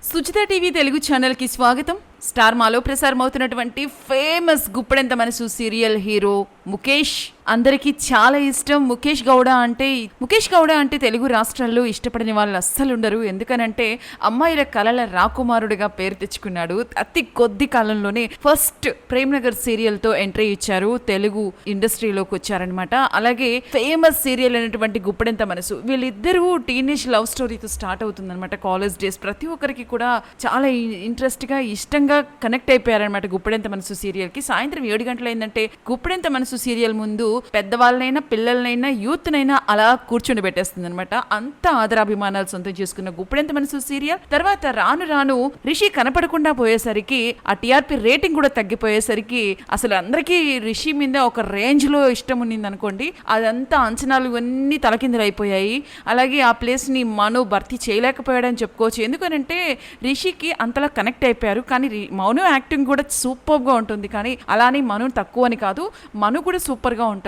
Suchitha TV Telugu ఛానల్కి స్వాగతం. Star మాలో ప్రసారమవుతున్నటువంటి ఫేమస్ గుప్పెడంత మనసు సీరియల్ హీరో ముఖేష్ అందరికీ చాలా ఇష్టం. ముఖేష్ గౌడ అంటే తెలుగు రాష్ట్రాల్లో ఇష్టపడని వాళ్ళు అస్సలు ఉండరు. ఎందుకనంటే అమ్మాయిల కలల రాకుమారుడిగా పేరు తెచ్చుకున్నాడు. అతి కొద్ది కాలంలోనే ఫస్ట్ ప్రేమ్ నగర్ సీరియల్తో ఎంట్రీ ఇచ్చారు, తెలుగు ఇండస్ట్రీలోకి వచ్చారనమాట. అలాగే ఫేమస్ సీరియల్ అయినటువంటి గుప్పెడంత మనసు, వీళ్ళిద్దరూ టీనేజ్ లవ్ స్టోరీతో స్టార్ట్ అవుతుందన్నమాట. కాలేజ్ డేస్ ప్రతి ఒక్కరికి కూడా చాలా ఇంట్రెస్ట్గా ఇష్టంగా కనెక్ట్ అయిపోయారనమాట గుప్పెడంత మనసు సీరియల్కి. సాయంత్రం 7 గంటలు అయిందంటే గుప్పెడంత మనసు సీరియల్ ముందు పెద్దవాళ్ళనైనా పిల్లలనైనా యూత్నైనా అలా కూర్చొని పెట్టేస్తుంది అనమాట. అంత ఆదరాభిమానాలు సొంతం చేసుకున్న గుప్పెడంత మనసు సీరియల్ తర్వాత రాను రాను రిషి కనపడకుండా పోయేసరికి ఆ టీఆర్పీ రేటింగ్ కూడా తగ్గిపోయేసరికి అసలు అందరికీ రిషి మీద ఒక రేంజ్ లో ఇష్టం ఉన్నింది అనుకోండి. అదంతా అంచనాలు ఇవన్నీ తలకిందులు అయిపోయాయి. అలాగే ఆ ప్లేస్ ని మను భర్తీ చేయలేకపోయాడని చెప్పుకోవచ్చు. ఎందుకనంటే రిషికి అంతలా కనెక్ట్ అయిపోయారు. కానీ మను యాక్టింగ్ కూడా సూపర్ గా ఉంటుంది. కానీ అలానే మను తక్కువ అని కాదు, మను కూడా సూపర్ గా ఉంటాడు.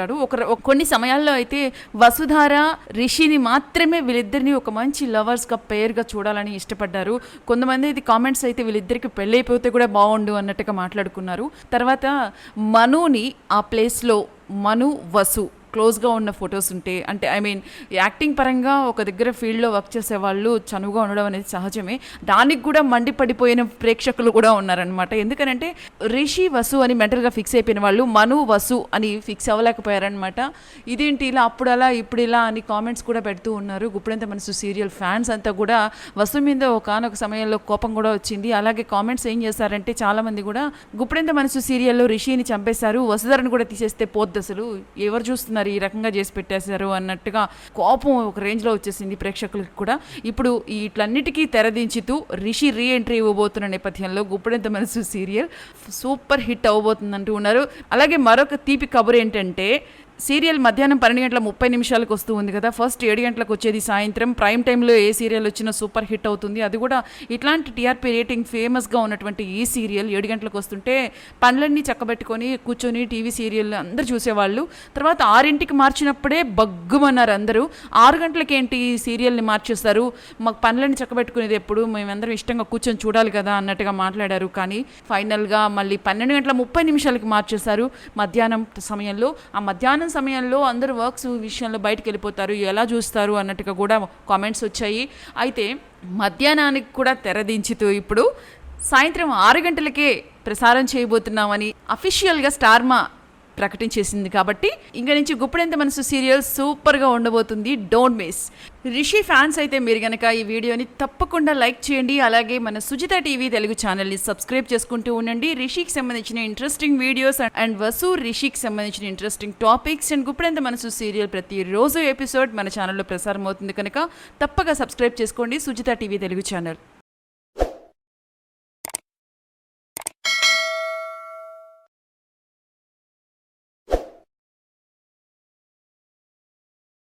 కొన్ని సమయాల్లో అయితే వసుధార రిషిని మాత్రమే వీళ్ళిద్దరిని ఒక మంచి లవర్స్ గా పేర్ గా చూడాలని ఇష్టపడ్డారు. కొంతమంది ఇది కామెంట్స్ అయితే వీళ్ళిద్దరికి పెళ్ళైపోతే కూడా బాగుండు అన్నట్టుగా మాట్లాడుకున్నారు. తర్వాత మనుని ఆ ప్లేస్ లో మను వసు క్లోజ్గా ఉన్న ఫొటోస్ ఉంటే, అంటే యాక్టింగ్ పరంగా ఒక దగ్గర ఫీల్డ్లో వర్క్ చేసే వాళ్ళు చనువుగా ఉండడం అనేది సహజమే. దానికి కూడా మండిపడిపోయిన ప్రేక్షకులు కూడా ఉన్నారనమాట. ఎందుకనంటే రిషి వసు అని మెంటల్గా ఫిక్స్ అయిపోయిన వాళ్ళు మను వసు అని ఫిక్స్ అవ్వలేకపోయారనమాట. ఇదేంటి ఇలా అప్పుడు అలా ఇప్పుడు ఇలా అని కామెంట్స్ కూడా పెడుతూ ఉన్నారు. గుప్పెడంత మనసు సీరియల్ ఫ్యాన్స్ అంతా కూడా వసు మీద ఒకనొక సమయంలో కోపం కూడా వచ్చింది. అలాగే కామెంట్స్ ఏం చేశారంటే చాలామంది కూడా గుప్పెడంత మనసు సీరియల్లో రిషిని చంపేశారు, వసుధరను కూడా తీసేస్తే పోద్ది, అసలు ఎవరు చూస్తున్నారు ఈ రకంగా చేసి పెట్టేశారు అన్నట్టుగా కోపం ఒక రేంజ్లో వచ్చేసింది ప్రేక్షకులకి కూడా. ఇప్పుడు ఇట్లన్నిటికీ తెరదించుతూ రిషి రీ ఎంట్రీ ఇవ్వబోతున్న నేపథ్యంలో గుప్పెడంత మనసు సీరియల్ సూపర్ హిట్ అవ్వబోతుందంటూ ఉన్నారు. అలాగే మరొక తీపి కబురు ఏంటంటే సీరియల్ మధ్యాహ్నం 12:30 వస్తూ ఉంది కదా. ఫస్ట్ 7 గంటలకు వచ్చేది సాయంత్రం. ప్రైమ్ టైంలో ఏ సీరియల్ వచ్చినా సూపర్ హిట్ అవుతుంది. అది కూడా ఇట్లాంటి టీఆర్పీ రేటింగ్ ఫేమస్గా ఉన్నటువంటి ఈ సీరియల్ 7 గంటలకు వస్తుంటే పనులన్నీ చక్కబెట్టుకొని కూర్చొని టీవీ సీరియల్ అందరూ చూసేవాళ్ళు. తర్వాత 6ంటికి మార్చినప్పుడే బగ్గుమన్నారు అందరూ. 6 గంటలకి ఏంటి ఈ సీరియల్ని మార్చేస్తారు, మాకు పనులన్నీ చక్కబెట్టుకునేది ఎప్పుడు, మేమందరం ఇష్టంగా కూర్చొని చూడాలి కదా అన్నట్టుగా మాట్లాడారు. కానీ ఫైనల్గా మళ్ళీ 12:30 మార్చేశారు మధ్యాహ్నం సమయంలో. ఆ మధ్యాహ్నం సమయంలో అందరూ వర్క్స్ విషయంలో బయటకు వెళ్ళిపోతారు, ఎలా చూస్తారు అన్నట్టుగా కూడా కామెంట్స్ వచ్చాయి. అయితే మధ్యాహ్నానికి కూడా తెరదించుతూ ఇప్పుడు సాయంత్రం 6 గంటలకే ప్రసారం చేయబోతున్నామని అఫీషియల్గా స్టార్మా ప్రకటించేసింది. కాబట్టి ఇంక నుంచి గుప్పెడంత మనసు సీరియల్ సూపర్గా ఉండబోతుంది, డోంట్ మిస్. రిషి ఫ్యాన్స్ అయితే మీరు కనుక ఈ వీడియోని తప్పకుండా లైక్ చేయండి. అలాగే మన సుచిత టీవీ తెలుగు ఛానల్ని సబ్స్క్రైబ్ చేసుకుంటూ ఉండండి. రిషికి సంబంధించిన ఇంట్రెస్టింగ్ వీడియోస్ అండ్ వసు రిషికి సంబంధించిన ఇంట్రెస్టింగ్ టాపిక్స్ అండ్ గుప్పెడంత మనసు సీరియల్ ప్రతిరోజు ఎపిసోడ్ మన ఛానల్లో ప్రసారం అవుతుంది కనుక తప్పక సబ్స్క్రైబ్ చేసుకోండి సుచిత టీవీ తెలుగు ఛానల్.